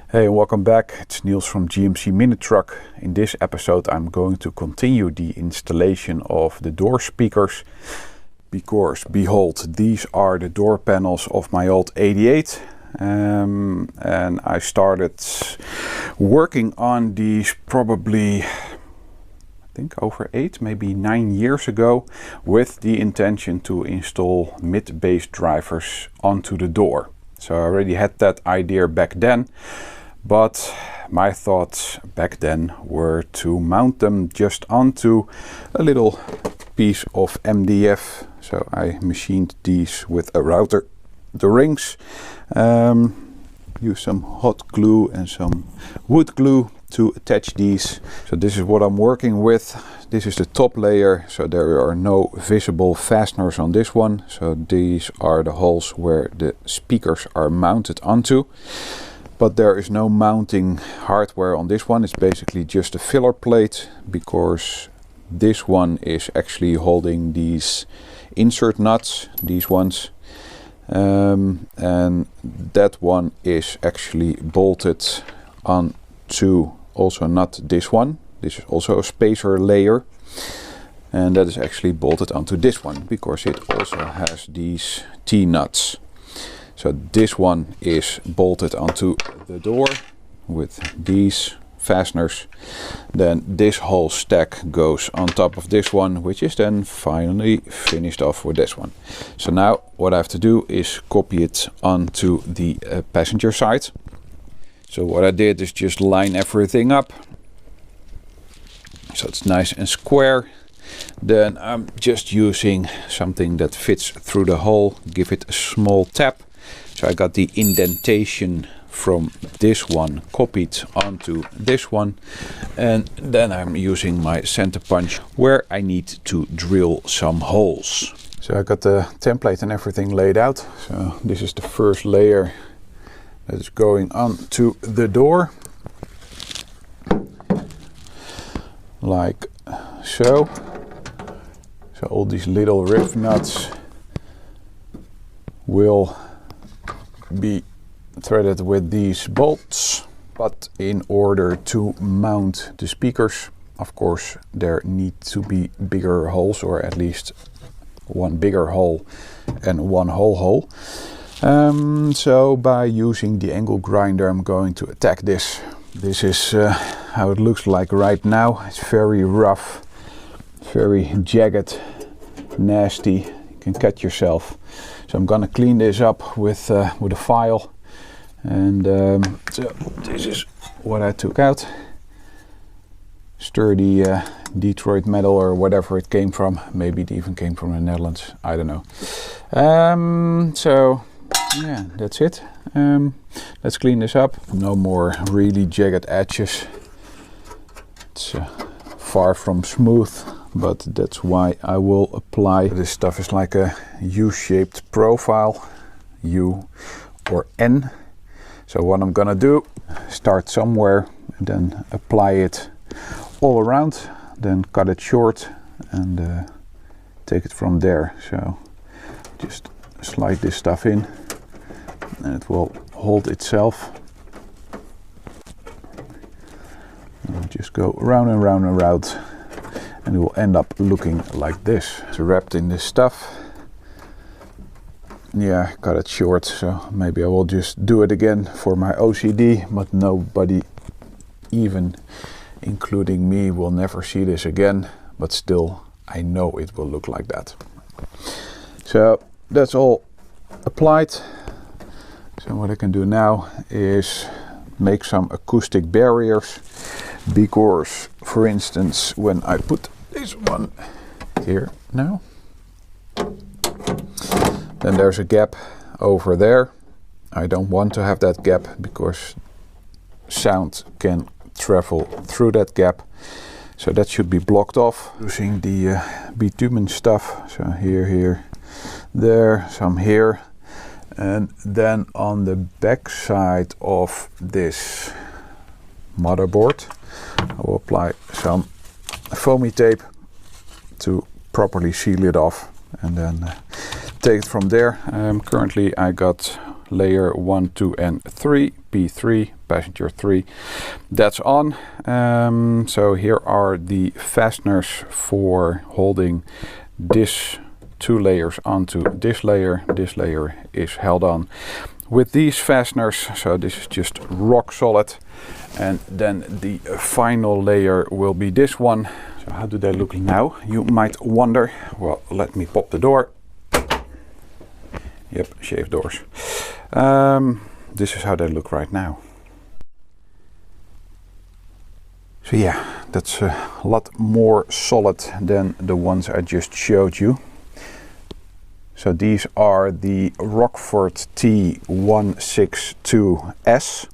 Hey, and welcome back. It's Niels from GMC Mini Truck. In this episode I'm going to continue the installation of the door speakers, because behold, these are the door panels of my old 88, and I started working on these probably I think over 8, maybe 9 years ago, with the intention to install mid-bass drivers onto the door. So I already had that idea back then, but my thoughts back then were to mount them just onto a little piece of MDF. So I machined these with a router, the rings, use some hot glue and some wood glue to attach these. So this is what I'm working with. This is the top layer, so there are no visible fasteners on this one. So these are the holes where the speakers are mounted onto. But there is no mounting hardware on this one. It's basically just a filler plate, because this one is actually holding these insert nuts, these ones. And that one is actually bolted onto, also not this one. This is also a spacer layer. And that is actually bolted onto this one, because it also has these T-nuts. So this one is bolted onto the door with these fasteners. Then this whole stack goes on top of this one, which is then finally finished off with this one. So now what I have to do is copy it onto the passenger side. So what I did is just line everything up, so it's nice and square. Then I'm just using something that fits through the hole, give it a small tap. So I got the indentation from this one copied onto this one, and then I'm using my center punch where I need to drill some holes. So I got the template and everything laid out. So this is the first layer that is going onto the door, like so. So all these little rib nuts will be threaded with these bolts. But in order to mount the speakers, of course, there need to be bigger holes, or at least one bigger hole and one whole hole. So by using the angle grinder, I'm going to attack this. This is how it looks like right now. It's very rough, very jagged, nasty. You can cut yourself. So I'm gonna clean this up with a file, and so this is what I took out. Sturdy Detroit metal or whatever it came from. Maybe it even came from the Netherlands. I don't know. So yeah, that's it. Let's clean this up. No more really jagged edges. It's far from smooth, but that's why I will apply. This stuff is like a U-shaped profile, U or N. So what I'm gonna do, start somewhere and then apply it all around, then cut it short and take it from there. So just slide this stuff in and it will hold itself. And just go round and round and round, and it will end up looking like this. It's wrapped in this stuff. Yeah, cut it short, so maybe I will just do it again for my OCD, but nobody, even including me, will never see this again. But still, I know it will look like that. So that's all applied. So what I can do now is make some acoustic barriers, because for instance, when I put this one here now, then there's a gap over there. I don't want to have that gap, because sound can travel through that gap. So that should be blocked off using the bitumen stuff. So here, there, some here. And then on the back side of this motherboard, I will apply some foamy tape to properly seal it off, and then take it from there. Currently I got layer 1, 2 and 3, P3, passenger 3, that's on. So here are the fasteners for holding this 2 layers onto this layer. This layer is held on with these fasteners, so this is just rock solid. And then the final layer will be this one. So how do they look now, you might wonder? Well, let me pop the door. Yep, shaved doors. This is how they look right now. So yeah, that's a lot more solid than the ones I just showed you. So these are the Rockford T162S,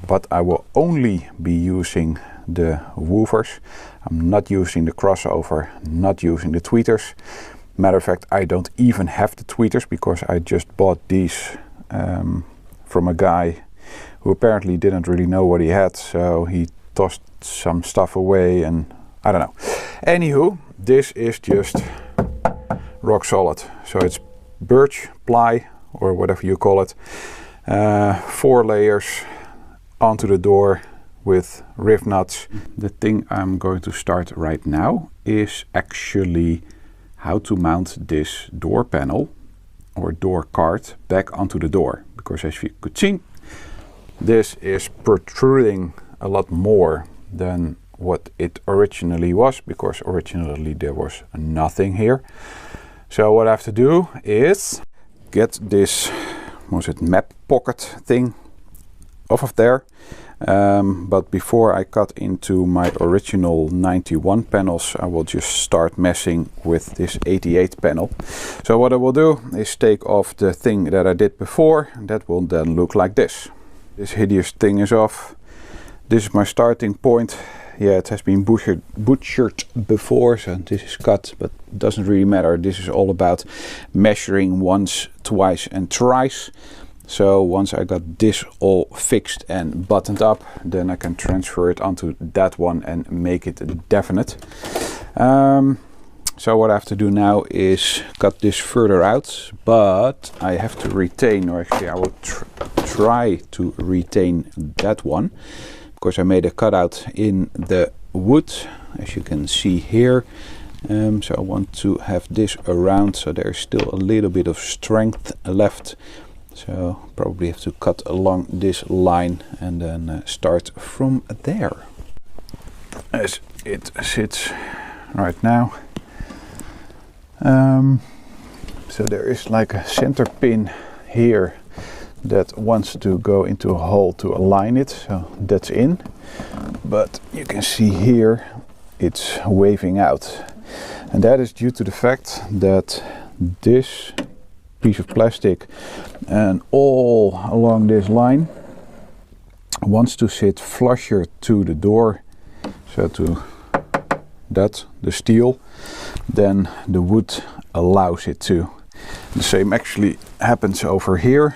but I will only be using the woofers. I'm not using the crossover, not using the tweeters. Matter of fact, I don't even have the tweeters because I just bought these from a guy who apparently didn't really know what he had, so he tossed some stuff away and I don't know. Anywho, this is just rock solid. So it's birch ply or whatever you call it. 4 layers onto the door with riv nuts. The thing I'm going to start right now is actually how to mount this door panel or door card back onto the door, because as you could see, this is protruding a lot more than what it originally was, because originally there was nothing here. So what I have to do is get this, was it map pocket thing off of there. But before I cut into my original 91 panels, I will just start messing with this 88 panel. So what I will do is take off the thing that I did before. That will then look like this. This hideous thing is off. This is my starting point. Yeah, it has been butchered before, so this is cut, but it doesn't really matter. This is all about measuring once, twice and thrice. So once I got this all fixed and buttoned up, then I can transfer it onto that one and make it definite. So what I have to do now is cut this further out, but I have to retain, or actually I will try to retain that one, because I made a cutout in the wood, as you can see here. So I want to have this around, so there's still a little bit of strength left. So probably have to cut along this line and then start from there. As it sits right now. So there is like a center pin here that wants to go into a hole to align it, so that's in. But you can see here it's waving out. And that is due to the fact that this piece of plastic and all along this line wants to sit flusher to the door, so to that, the steel, then the wood allows it to. The same actually happens over here.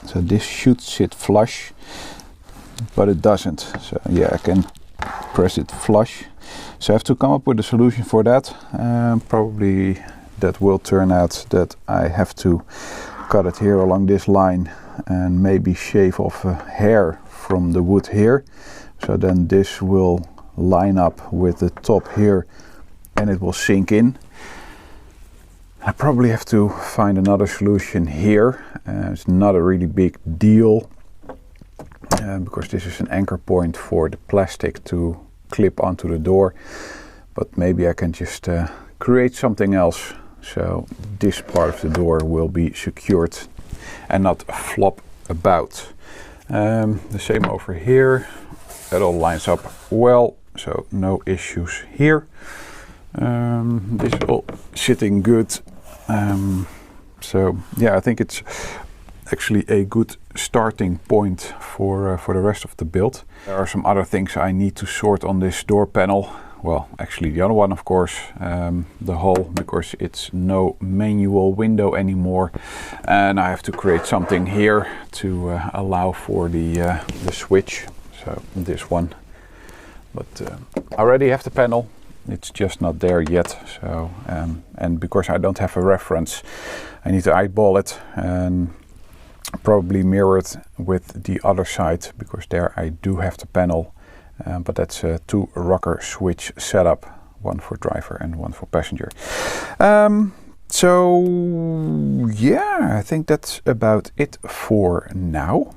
So this should sit flush, but it doesn't. So yeah, I can press it flush. So I have to come up with a solution for that. Probably that will turn out that I have to cut it here along this line and maybe shave off a hair from the wood here. So then this will line up with the top here and it will sink in. I probably have to find another solution here. It's not a really big deal because this is an anchor point for the plastic to clip onto the door. But maybe I can just create something else, so this part of the door will be secured and not flop about. The same over here. It all lines up well, so no issues here. This is all sitting good. So yeah, I think it's actually a good starting point for the rest of the build. There are some other things I need to sort on this door panel. Well, actually the other one, of course, the hole, because it's no manual window anymore, and I have to create something here to allow for the switch. So this one, but I already have the panel. It's just not there yet. So and because I don't have a reference, I need to eyeball it and probably mirror it with the other side, because there I do have the panel, but that's a 2 rocker switch setup, one for driver and one for passenger. So yeah, I think that's about it for now.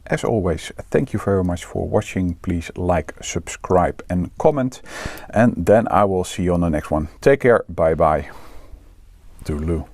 As always, thank you very much for watching. Please like, subscribe and comment, and then I will see you on the next one. Take care, bye bye, toodaloo.